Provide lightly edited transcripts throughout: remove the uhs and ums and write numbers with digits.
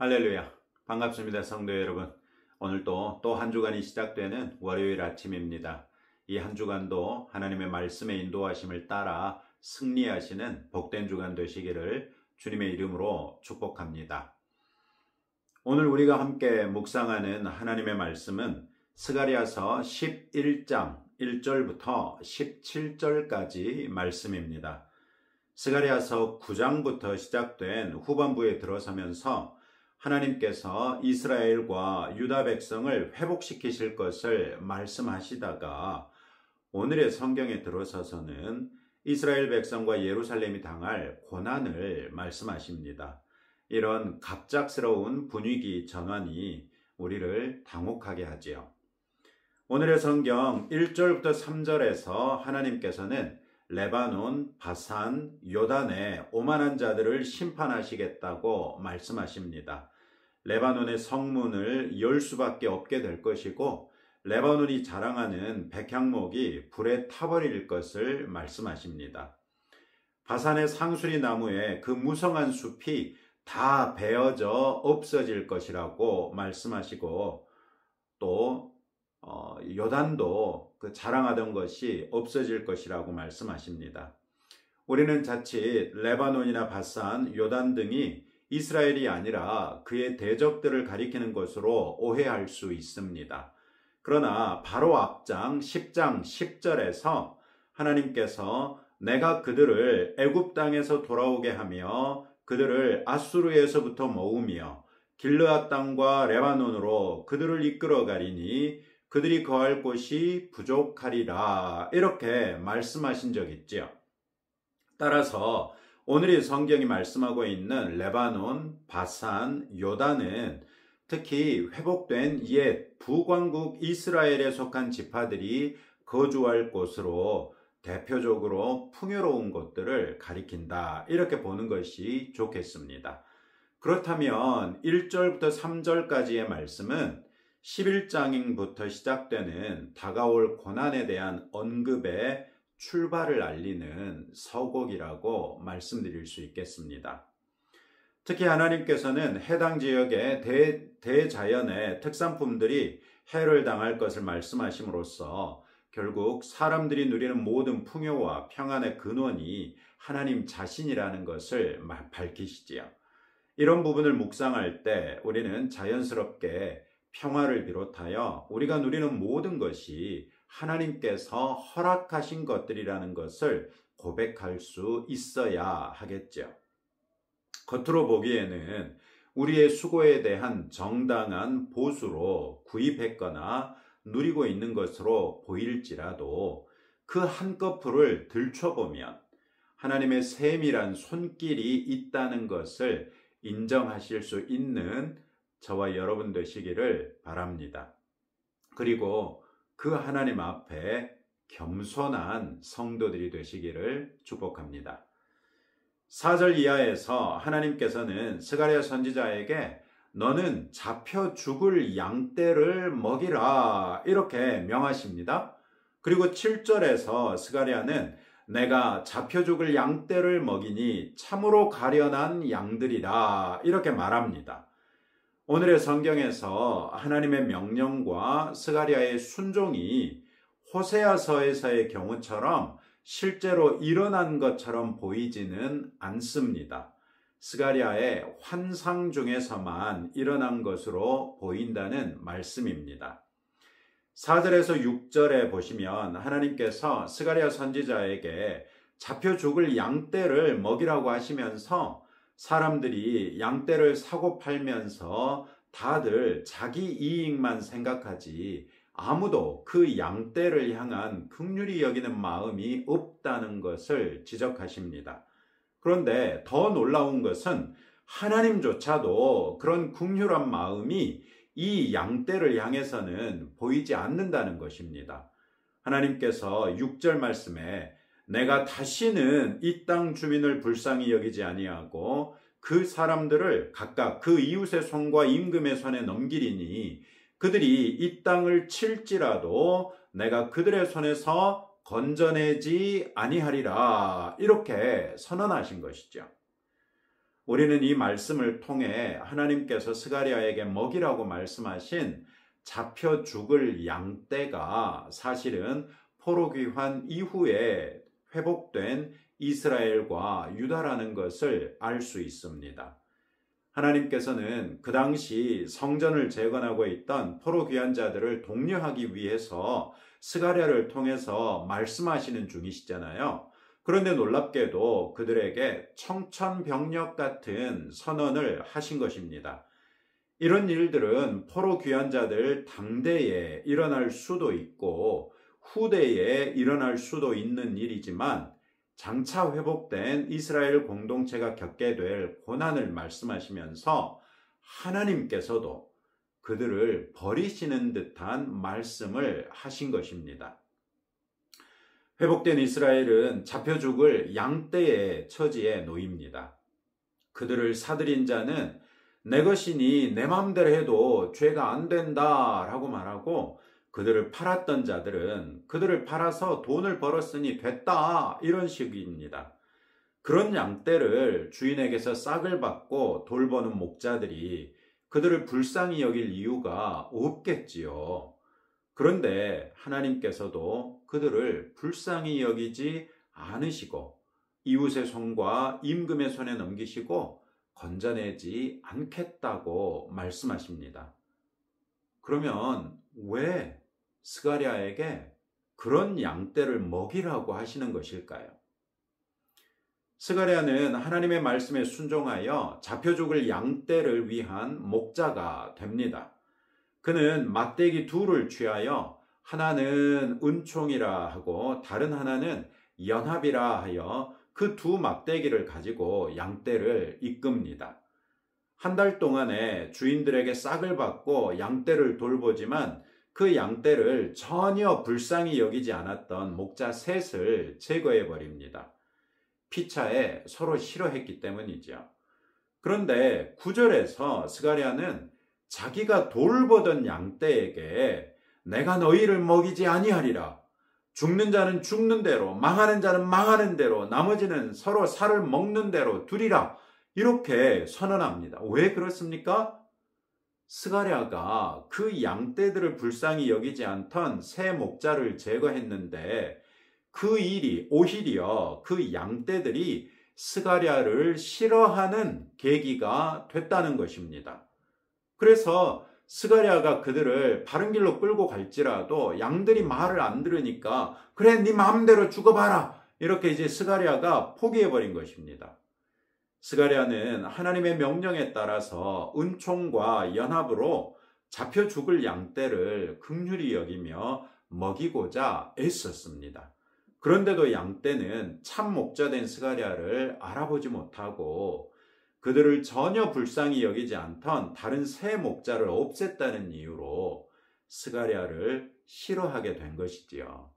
할렐루야. 반갑습니다, 성도 여러분. 오늘도 또 한 주간이 시작되는 월요일 아침입니다. 이 한 주간도 하나님의 말씀의 인도하심을 따라 승리하시는 복된 주간 되시기를 주님의 이름으로 축복합니다. 오늘 우리가 함께 묵상하는 하나님의 말씀은 스가랴서 11장 1절부터 17절까지 말씀입니다. 스가랴서 9장부터 시작된 후반부에 들어서면서 하나님께서 이스라엘과 유다 백성을 회복시키실 것을 말씀하시다가 오늘의 성경에 들어서서는 이스라엘 백성과 예루살렘이 당할 고난을 말씀하십니다. 이런 갑작스러운 분위기 전환이 우리를 당혹하게 하지요. 오늘의 성경 1절부터 3절에서 하나님께서는 레바논, 바산, 요단의 오만한 자들을 심판하시겠다고 말씀하십니다. 레바논의 성문을 열 수밖에 없게 될 것이고 레바논이 자랑하는 백향목이 불에 타버릴 것을 말씀하십니다. 바산의 상수리 나무에 그 무성한 숲이 다 베어져 없어질 것이라고 말씀하시고 또 요단도 그 자랑하던 것이 없어질 것이라고 말씀하십니다. 우리는 자칫 레바논이나 바산, 요단 등이 이스라엘이 아니라 그의 대적들을 가리키는 것으로 오해할 수 있습니다. 그러나 바로 앞장 10장 10절에서 하나님께서 내가 그들을 애굽 땅에서 돌아오게 하며 그들을 아수르에서부터 모으며 길르앗 땅과 레바논으로 그들을 이끌어 가리니 그들이 거할 곳이 부족하리라 이렇게 말씀하신 적 있죠. 따라서 오늘의 성경이 말씀하고 있는 레바논, 바산, 요단은 특히 회복된 옛 북왕국 이스라엘에 속한 지파들이 거주할 곳으로 대표적으로 풍요로운 곳들을 가리킨다 이렇게 보는 것이 좋겠습니다. 그렇다면 1절부터 3절까지의 말씀은 11장부터 시작되는 다가올 고난에 대한 언급의 출발을 알리는 서곡이라고 말씀드릴 수 있겠습니다. 특히 하나님께서는 해당 지역의 대자연의 특산품들이 해를 당할 것을 말씀하심으로써 결국 사람들이 누리는 모든 풍요와 평안의 근원이 하나님 자신이라는 것을 밝히시지요. 이런 부분을 묵상할 때 우리는 자연스럽게 평화를 비롯하여 우리가 누리는 모든 것이 하나님께서 허락하신 것들이라는 것을 고백할 수 있어야 하겠죠. 겉으로 보기에는 우리의 수고에 대한 정당한 보수로 구입했거나 누리고 있는 것으로 보일지라도 그 한꺼풀을 들춰보면 하나님의 세밀한 손길이 있다는 것을 인정하실 수 있는 저와 여러분 되시기를 바랍니다. 그리고 그 하나님 앞에 겸손한 성도들이 되시기를 축복합니다. 4절 이하에서 하나님께서는 스가랴 선지자에게 너는 잡혀 죽을 양떼를 먹이라 이렇게 명하십니다. 그리고 7절에서 스가랴는 내가 잡혀 죽을 양떼를 먹이니 참으로 가련한 양들이라 이렇게 말합니다. 오늘의 성경에서 하나님의 명령과 스가랴의 순종이 호세아서에서의 경우처럼 실제로 일어난 것처럼 보이지는 않습니다. 스가랴의 환상 중에서만 일어난 것으로 보인다는 말씀입니다. 4절에서 6절에 보시면 하나님께서 스가랴 선지자에게 잡혀 죽을 양떼를 먹이라고 하시면서 사람들이 양떼를 사고 팔면서 다들 자기 이익만 생각하지 아무도 그 양떼를 향한 긍휼히 여기는 마음이 없다는 것을 지적하십니다. 그런데 더 놀라운 것은 하나님조차도 그런 긍휼한 마음이 이 양떼를 향해서는 보이지 않는다는 것입니다. 하나님께서 6절 말씀에 내가 다시는 이 땅 주민을 불쌍히 여기지 아니하고 그 사람들을 각각 그 이웃의 손과 임금의 손에 넘기리니 그들이 이 땅을 칠지라도 내가 그들의 손에서 건져내지 아니하리라 이렇게 선언하신 것이죠. 우리는 이 말씀을 통해 하나님께서 스가랴에게 먹이라고 말씀하신 잡혀 죽을 양떼가 사실은 포로 귀환 이후에 회복된 이스라엘과 유다라는 것을 알 수 있습니다. 하나님께서는 그 당시 성전을 재건하고 있던 포로 귀환자들을 독려하기 위해서 스가랴를 통해서 말씀하시는 중이시잖아요. 그런데 놀랍게도 그들에게 청천벽력 같은 선언을 하신 것입니다. 이런 일들은 포로 귀환자들 당대에 일어날 수도 있고 후대에 일어날 수도 있는 일이지만 장차 회복된 이스라엘 공동체가 겪게 될 고난을 말씀하시면서 하나님께서도 그들을 버리시는 듯한 말씀을 하신 것입니다. 회복된 이스라엘은 잡혀 죽을 양떼의 처지에 놓입니다. 그들을 사들인 자는 내 것이니 내 마음대로 해도 죄가 안 된다 라고 말하고, 그들을 팔았던 자들은 그들을 팔아서 돈을 벌었으니 됐다 이런 식입니다. 그런 양떼를 주인에게서 싹을 받고 돌보는 목자들이 그들을 불쌍히 여길 이유가 없겠지요. 그런데 하나님께서도 그들을 불쌍히 여기지 않으시고 이웃의 손과 임금의 손에 넘기시고 건져내지 않겠다고 말씀하십니다. 그러면 왜 스가랴에게 그런 양떼를 먹이라고 하시는 것일까요? 스가랴는 하나님의 말씀에 순종하여 잡혀 죽을 양떼를 위한 목자가 됩니다. 그는 막대기 둘을 취하여 하나는 은총이라 하고 다른 하나는 연합이라 하여 그 두 막대기를 가지고 양떼를 이끕니다. 한 달 동안에 주인들에게 싹을 받고 양떼를 돌보지만 그 양떼를 전혀 불쌍히 여기지 않았던 목자 셋을 제거해 버립니다. 피차에 서로 싫어했기 때문이죠. 그런데 9절에서 스가랴는 자기가 돌보던 양떼에게 내가 너희를 먹이지 아니하리라. 죽는 자는 죽는 대로, 망하는 자는 망하는 대로, 나머지는 서로 살을 먹는 대로 두리라. 이렇게 선언합니다. 왜 그렇습니까? 스가랴가 그 양떼들을 불쌍히 여기지 않던 새 목자를 제거했는데 그 일이 오히려 그 양떼들이 스가랴를 싫어하는 계기가 됐다는 것입니다. 그래서 스가랴가 그들을 바른 길로 끌고 갈지라도 양들이 말을 안 들으니까 그래 네 마음대로 죽어봐라 이렇게 이제 스가랴가 포기해버린 것입니다. 스가랴는 하나님의 명령에 따라서 은총과 연합으로 잡혀 죽을 양떼를 긍휼히 여기며 먹이고자 애썼습니다. 그런데도 양떼는 참 목자된 스가랴를 알아보지 못하고 그들을 전혀 불쌍히 여기지 않던 다른 새 목자를 없앴다는 이유로 스가랴를 싫어하게 된 것이지요.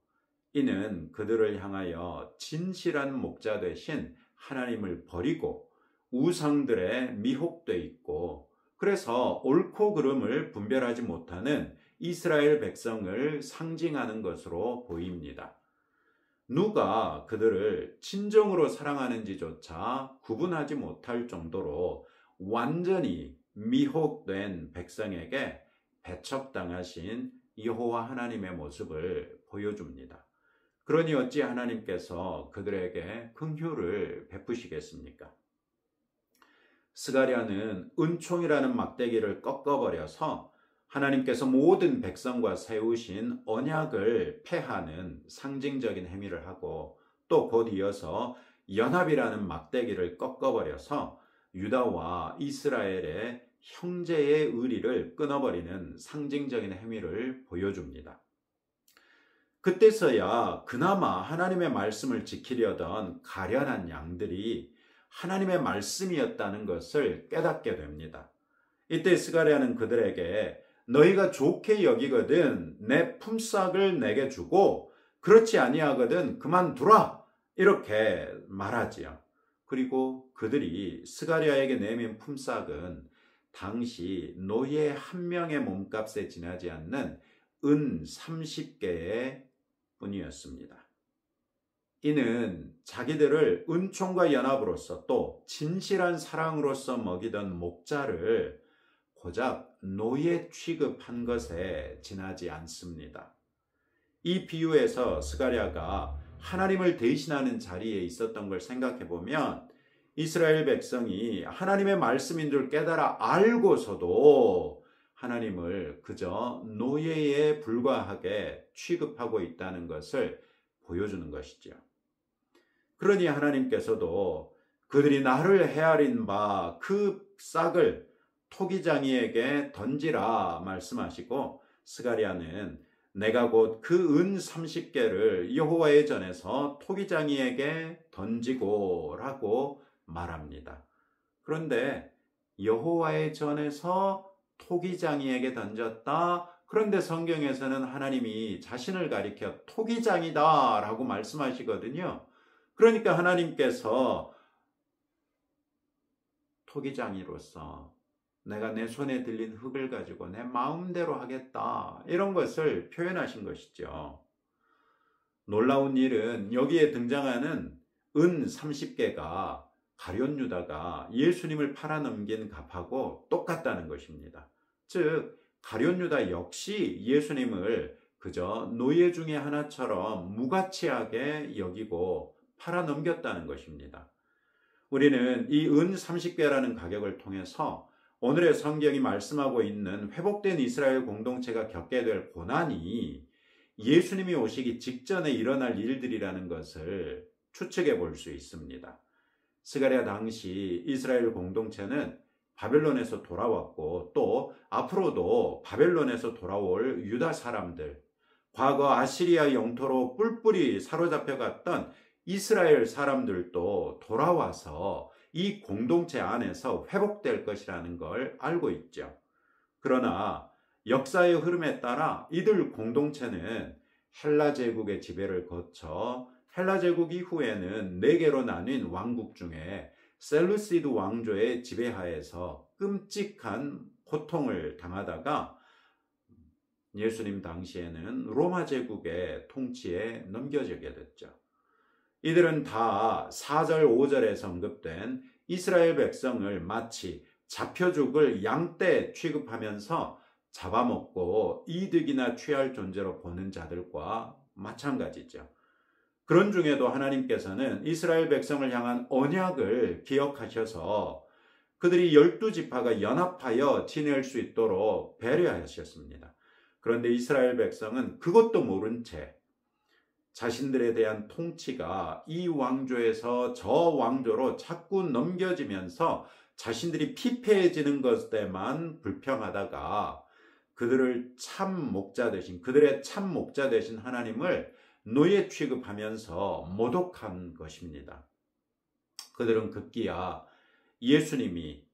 이는 그들을 향하여 진실한 목자 되신 하나님을 버리고 우상들에 미혹돼 있고 그래서 옳고 그름을 분별하지 못하는 이스라엘 백성을 상징하는 것으로 보입니다. 누가 그들을 진정으로 사랑하는지조차 구분하지 못할 정도로 완전히 미혹된 백성에게 배척당하신 여호와 하나님의 모습을 보여줍니다. 그러니 어찌 하나님께서 그들에게 긍휼을 베푸시겠습니까? 스가랴는 은총이라는 막대기를 꺾어버려서 하나님께서 모든 백성과 세우신 언약을 폐하는 상징적인 행위를 하고 또 곧 이어서 연합이라는 막대기를 꺾어버려서 유다와 이스라엘의 형제의 의리를 끊어버리는 상징적인 행위를 보여줍니다. 그때서야 그나마 하나님의 말씀을 지키려던 가련한 양들이 하나님의 말씀이었다는 것을 깨닫게 됩니다. 이때 스가랴는 그들에게 너희가 좋게 여기거든 내 품삯을 내게 주고 그렇지 아니하거든 그만두라 이렇게 말하지요. 그리고 그들이 스가랴에게 내민 품삯은 당시 노예 한 명의 몸값에 지나지 않는 은 30개의 뿐이었습니다. 이는 자기들을 은총과 연합으로서 또 진실한 사랑으로서 먹이던 목자를 고작 노예 취급한 것에 지나지 않습니다. 이 비유에서 스가랴가 하나님을 대신하는 자리에 있었던 걸 생각해 보면 이스라엘 백성이 하나님의 말씀인 줄 깨달아 알고서도 하나님을 그저 노예에 불과하게 취급하고 있다는 것을 보여주는 것이죠. 그러니 하나님께서도 그들이 나를 헤아린 바 그 싹을 토기장이에게 던지라 말씀하시고 스가랴는 내가 곧 그 은 30개를 여호와의 전에서 토기장이에게 던지고 라고 말합니다. 그런데 여호와의 전에서 토기장이에게 던졌다. 그런데 성경에서는 하나님이 자신을 가리켜 토기장이다 라고 말씀하시거든요. 그러니까 하나님께서 토기장이로서 내가 내 손에 들린 흙을 가지고 내 마음대로 하겠다 이런 것을 표현하신 것이죠. 놀라운 일은 여기에 등장하는 은 30개가 가룟 유다가 예수님을 팔아넘긴 값하고 똑같다는 것입니다. 즉 가룟 유다 역시 예수님을 그저 노예 중에 하나처럼 무가치하게 여기고 팔아넘겼다는 것입니다. 우리는 이 은 30개라는 가격을 통해서 오늘의 성경이 말씀하고 있는 회복된 이스라엘 공동체가 겪게 될 고난이 예수님이 오시기 직전에 일어날 일들이라는 것을 추측해 볼 수 있습니다. 스가랴 당시 이스라엘 공동체는 바벨론에서 돌아왔고 또 앞으로도 바벨론에서 돌아올 유다 사람들, 과거 아시리아 영토로 뿔뿔이 사로잡혀갔던 이스라엘 사람들도 돌아와서 이 공동체 안에서 회복될 것이라는 걸 알고 있죠. 그러나 역사의 흐름에 따라 이들 공동체는 헬라 제국의 지배를 거쳐 헬라 제국 이후에는 4개로 나뉜 왕국 중에 셀루시드 왕조의 지배하에서 끔찍한 고통을 당하다가 예수님 당시에는 로마 제국의 통치에 넘겨지게 됐죠. 이들은 다 4절 5절에 언급된 이스라엘 백성을 마치 잡혀죽을 양떼 취급하면서 잡아먹고 이득이나 취할 존재로 보는 자들과 마찬가지죠. 그런 중에도 하나님께서는 이스라엘 백성을 향한 언약을 기억하셔서 그들이 12지파가 연합하여 지낼 수 있도록 배려하셨습니다. 그런데 이스라엘 백성은 그것도 모른 채 자신들에 대한 통치가 이 왕조에서 저 왕조로 자꾸 넘겨지면서 자신들이 피폐해지는 것에만 불평하다가 그들의 참 목자 되신 하나님을 노예 취급하면서 모독한 것입니다. 그들은 급기야 예수님이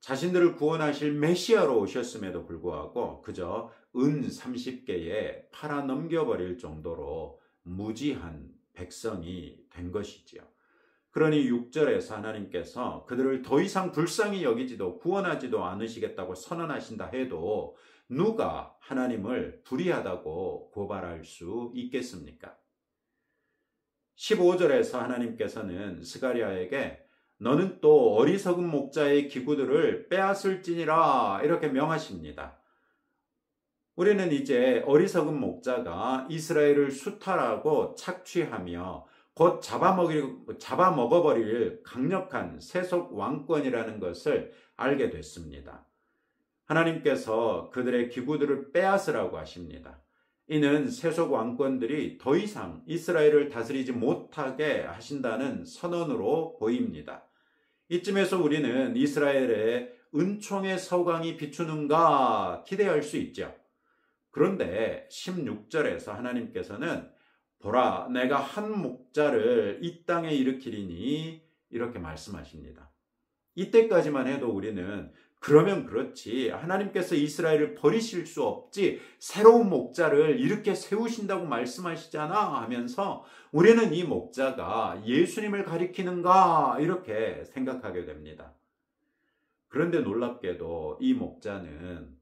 자신들을 구원하실 메시아로 오셨음에도 불구하고 그저 은 30개에 팔아 넘겨버릴 정도로 무지한 백성이 된 것이지요. 그러니 6절에서 하나님께서 그들을 더 이상 불쌍히 여기지도 구원하지도 않으시겠다고 선언하신다 해도 누가 하나님을 불의하다고 고발할 수 있겠습니까? 15절에서 하나님께서는 스가랴에게 너는 또 어리석은 목자의 기구들을 빼앗을지니라 이렇게 명하십니다. 우리는 이제 어리석은 목자가 이스라엘을 수탈하고 착취하며 곧 잡아먹어버릴 강력한 세속 왕권이라는 것을 알게 됐습니다. 하나님께서 그들의 기구들을 빼앗으라고 하십니다. 이는 세속 왕권들이 더 이상 이스라엘을 다스리지 못하게 하신다는 선언으로 보입니다. 이쯤에서 우리는 이스라엘의 은총의 서광이 비추는가 기대할 수 있죠. 그런데 16절에서 하나님께서는 보라 내가 한 목자를 이 땅에 일으키리니 이렇게 말씀하십니다. 이때까지만 해도 우리는 그러면 그렇지 하나님께서 이스라엘을 버리실 수 없지 새로운 목자를 이렇게 세우신다고 말씀하시잖아 하면서 우리는 이 목자가 예수님을 가리키는가 이렇게 생각하게 됩니다. 그런데 놀랍게도 이 목자는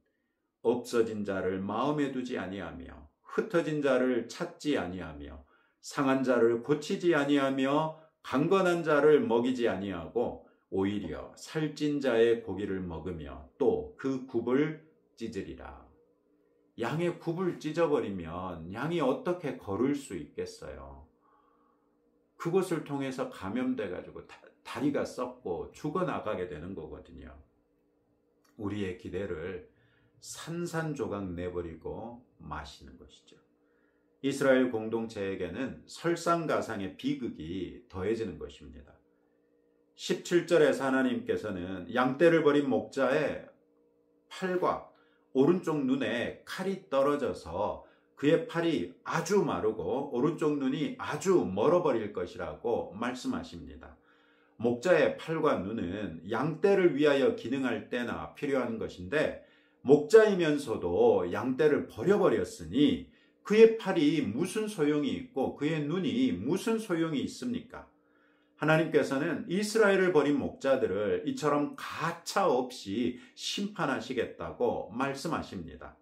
없어진 자를 마음에 두지 아니하며 흩어진 자를 찾지 아니하며 상한 자를 고치지 아니하며 강건한 자를 먹이지 아니하고 오히려 살찐 자의 고기를 먹으며 또 그 굽을 찢으리라. 양의 굽을 찢어버리면 양이 어떻게 걸을 수 있겠어요? 그것을 통해서 감염돼 가지고 다리가 썩고 죽어나가게 되는 거거든요. 우리의 기대를 산산조각 내버리고 마시는 것이죠. 이스라엘 공동체에게는 설상가상의 비극이 더해지는 것입니다. 17절에서 하나님께서는 양떼를 버린 목자의 팔과 오른쪽 눈에 칼이 떨어져서 그의 팔이 아주 마르고 오른쪽 눈이 아주 멀어버릴 것이라고 말씀하십니다. 목자의 팔과 눈은 양떼를 위하여 기능할 때나 필요한 것인데 목자이면서도 양떼를 버려버렸으니 그의 팔이 무슨 소용이 있고 그의 눈이 무슨 소용이 있습니까? 하나님께서는 이스라엘을 버린 목자들을 이처럼 가차없이 심판하시겠다고 말씀하십니다.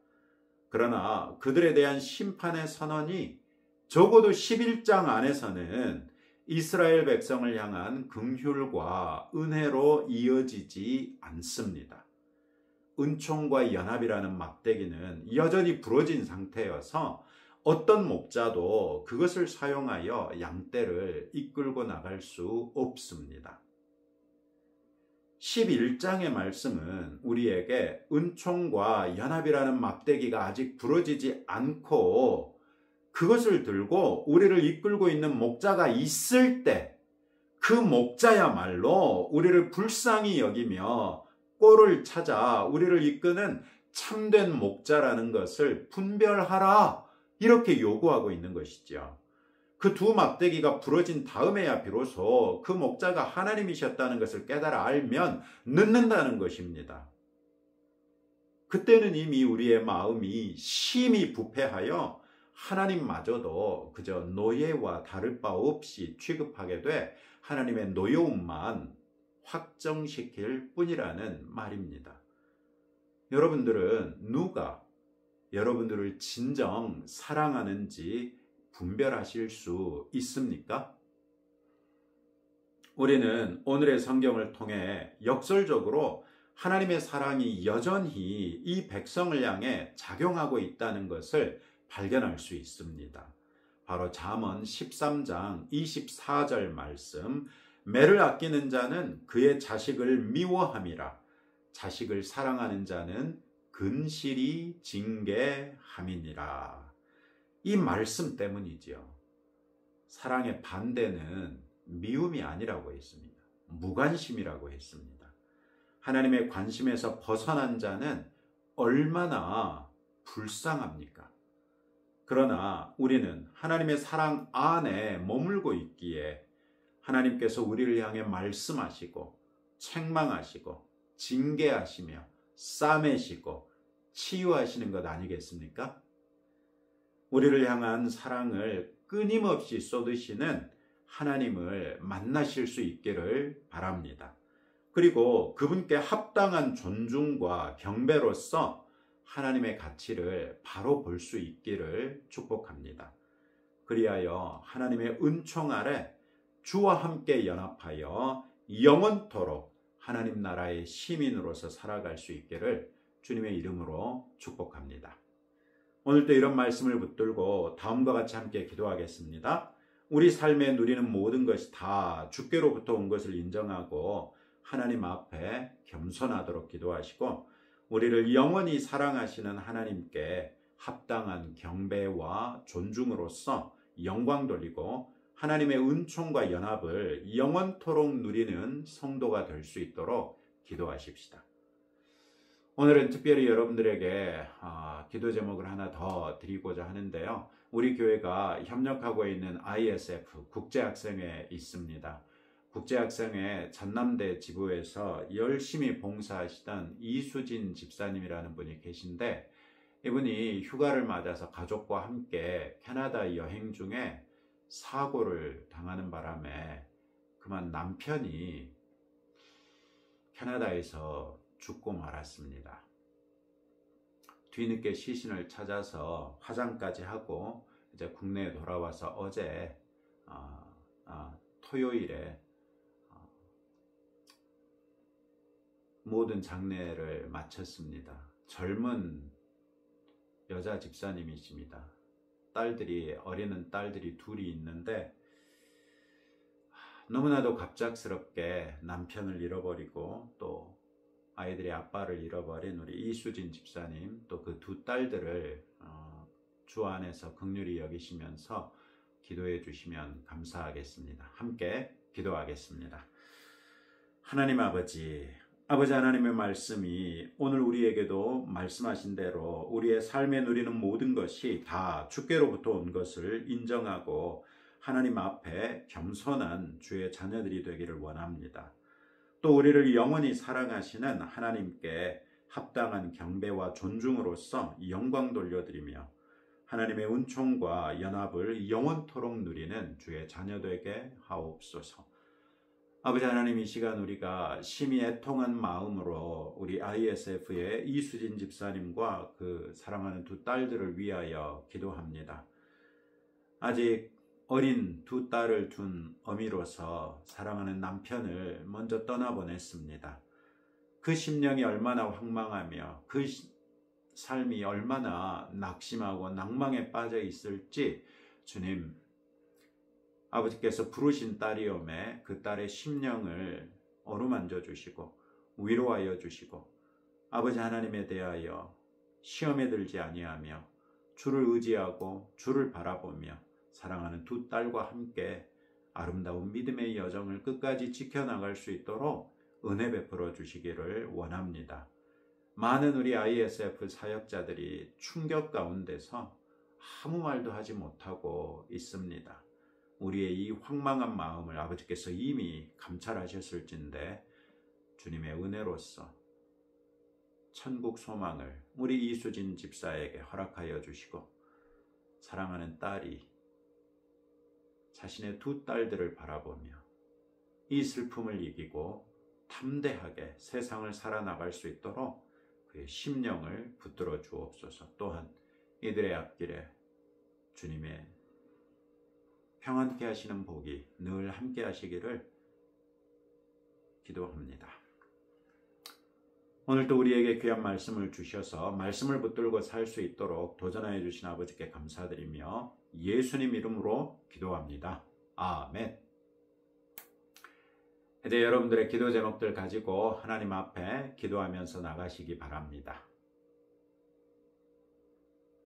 그러나 그들에 대한 심판의 선언이 적어도 11장 안에서는 이스라엘 백성을 향한 긍휼과 은혜로 이어지지 않습니다. 은총과 연합이라는 막대기는 여전히 부러진 상태여서 어떤 목자도 그것을 사용하여 양떼를 이끌고 나갈 수 없습니다. 11장의 말씀은 우리에게 은총과 연합이라는 막대기가 아직 부러지지 않고 그것을 들고 우리를 이끌고 있는 목자가 있을 때 그 목자야말로 우리를 불쌍히 여기며 꼴을 찾아 우리를 이끄는 참된 목자라는 것을 분별하라, 이렇게 요구하고 있는 것이죠. 그 두 막대기가 부러진 다음에야 비로소 그 목자가 하나님이셨다는 것을 깨달아 알면 늦는다는 것입니다. 그때는 이미 우리의 마음이 심히 부패하여 하나님마저도 그저 노예와 다를 바 없이 취급하게 돼 하나님의 노여움만 확정시킬 뿐이라는 말입니다. 여러분들은 누가 여러분들을 진정 사랑하는지 분별하실 수 있습니까? 우리는 오늘의 성경을 통해 역설적으로 하나님의 사랑이 여전히 이 백성을 향해 작용하고 있다는 것을 발견할 수 있습니다. 바로 잠언 13장 24절 말씀, 매를 아끼는 자는 그의 자식을 미워함이라 자식을 사랑하는 자는 근실이 징계함이니라. 이 말씀 때문이지요. 사랑의 반대는 미움이 아니라고 했습니다. 무관심이라고 했습니다. 하나님의 관심에서 벗어난 자는 얼마나 불쌍합니까? 그러나 우리는 하나님의 사랑 안에 머물고 있기에 하나님께서 우리를 향해 말씀하시고 책망하시고 징계하시며 싸매시고 치유하시는 것 아니겠습니까? 우리를 향한 사랑을 끊임없이 쏟으시는 하나님을 만나실 수 있기를 바랍니다. 그리고 그분께 합당한 존중과 경배로서 하나님의 가치를 바로 볼 수 있기를 축복합니다. 그리하여 하나님의 은총 아래 주와 함께 연합하여 영원토록 하나님 나라의 시민으로서 살아갈 수 있기를 주님의 이름으로 축복합니다. 오늘도 이런 말씀을 붙들고 다음과 같이 함께 기도하겠습니다. 우리 삶에 누리는 모든 것이 다 주께로부터 온 것을 인정하고 하나님 앞에 겸손하도록 기도하시고 우리를 영원히 사랑하시는 하나님께 합당한 경배와 존중으로서 영광 돌리고 하나님의 은총과 연합을 영원토록 누리는 성도가 될 수 있도록 기도하십시다. 오늘은 특별히 여러분들에게 기도 제목을 하나 더 드리고자 하는데요. 우리 교회가 협력하고 있는 ISF 국제학생회에 있습니다. 국제학생회 전남대 지부에서 열심히 봉사하시던 이수진 집사님이라는 분이 계신데 이분이 휴가를 맞아서 가족과 함께 캐나다 여행 중에 사고를 당하는 바람에 그만 남편이 캐나다에서 죽고 말았습니다. 뒤늦게 시신을 찾아서 화장까지 하고 이제 국내에 돌아와서 어제 토요일에 모든 장례를 마쳤습니다. 젊은 여자 집사님이십니다. 어리는 딸들이 둘이 있는데 너무나도 갑작스럽게 남편을 잃어버리고 또 아이들의 아빠를 잃어버린 우리 이수진 집사님, 또 그 두 딸들을 주 안에서 긍휼히 여기시면서 기도해 주시면 감사하겠습니다. 함께 기도하겠습니다. 하나님 아버지 하나님의 말씀이 오늘 우리에게도 말씀하신 대로 우리의 삶에 누리는 모든 것이 다 주께로부터 온 것을 인정하고 하나님 앞에 겸손한 주의 자녀들이 되기를 원합니다. 또 우리를 영원히 사랑하시는 하나님께 합당한 경배와 존중으로서 영광 돌려드리며 하나님의 은총과 연합을 영원토록 누리는 주의 자녀되게 하옵소서. 아버지 하나님, 이 시간 우리가 심히 애통한 마음으로 우리 ISF의 이수진 집사님과 그 사랑하는 두 딸들을 위하여 기도합니다. 아직 어린 두 딸을 둔 어미로서 사랑하는 남편을 먼저 떠나보냈습니다. 그 심령이 얼마나 황망하며 그 삶이 얼마나 낙심하고 낭망에 빠져 있을지 주님, 아버지께서 부르신 딸이오매 그 딸의 심령을 어루만져 주시고 위로하여 주시고 아버지 하나님에 대하여 시험에 들지 아니하며 주를 의지하고 주를 바라보며 사랑하는 두 딸과 함께 아름다운 믿음의 여정을 끝까지 지켜나갈 수 있도록 은혜 베풀어 주시기를 원합니다. 많은 우리 ISF 사역자들이 충격 가운데서 아무 말도 하지 못하고 있습니다. 우리의 이 황망한 마음을 아버지께서 이미 감찰하셨을진데 주님의 은혜로서 천국 소망을 우리 이수진 집사에게 허락하여 주시고 사랑하는 딸이 자신의 두 딸들을 바라보며 이 슬픔을 이기고 담대하게 세상을 살아나갈 수 있도록 그의 심령을 붙들어 주옵소서. 또한 이들의 앞길에 주님의 평안케 하시는 복이 늘 함께 하시기를 기도합니다. 오늘도 우리에게 귀한 말씀을 주셔서 말씀을 붙들고 살 수 있도록 도전하여 주신 아버지께 감사드리며 예수님 이름으로 기도합니다. 아멘. 이제 여러분들의 기도 제목들 가지고 하나님 앞에 기도하면서 나가시기 바랍니다.